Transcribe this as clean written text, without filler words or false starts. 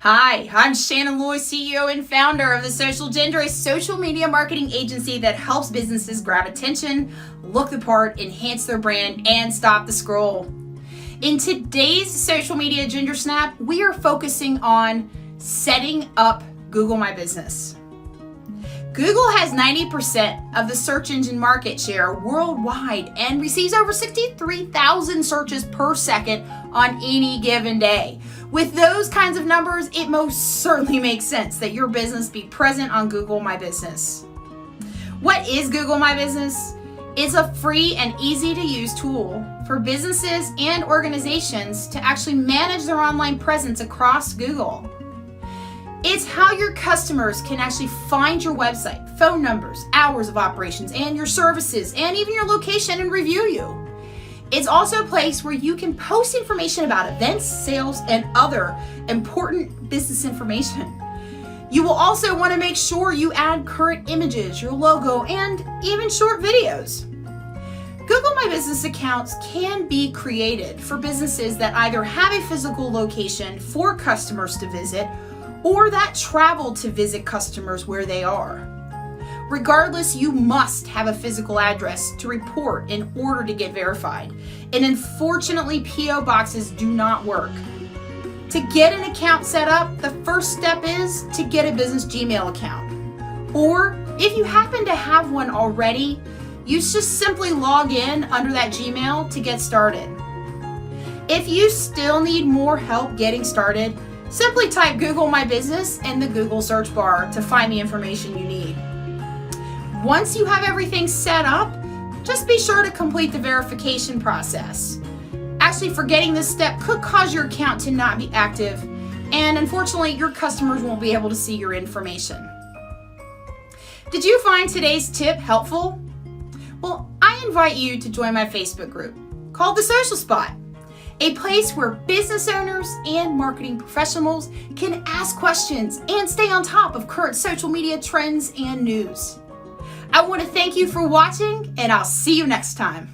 Hi, I'm Shannon Loy, CEO and founder of The Social Gender, a social media marketing agency that helps businesses grab attention, look the part, enhance their brand, and stop the scroll. In today's Social Media Ginger Snap, we are focusing on setting up Google My Business. Google has 90% of the search engine market share worldwide and receives over 63,000 searches per second on any given day. With those kinds of numbers, it most certainly makes sense that your business be present on Google My Business. What is Google My Business? It's a free and easy to use tool for businesses and organizations to actually manage their online presence across Google. It's how your customers can actually find your website, phone numbers, hours of operations, and your services, and even your location and review you. It's also a place where you can post information about events, sales, and other important business information. You will also want to make sure you add current images, your logo, and even short videos. Google My Business accounts can be created for businesses that either have a physical location for customers to visit or that travel to visit customers where they are. Regardless, you must have a physical address to report in order to get verified. And unfortunately, P.O. boxes do not work. To get an account set up, the first step is to get a business Gmail account. Or if you happen to have one already, you just simply log in under that Gmail to get started. If you still need more help getting started, simply type Google My Business in the Google search bar to find the information you need. Once you have everything set up, just be sure to complete the verification process. Actually, forgetting this step could cause your account to not be active, and unfortunately, your customers won't be able to see your information. Did you find today's tip helpful? Well, I invite you to join my Facebook group called The Social Spot, a place where business owners and marketing professionals can ask questions and stay on top of current social media trends and news. I want to thank you for watching, and I'll see you next time.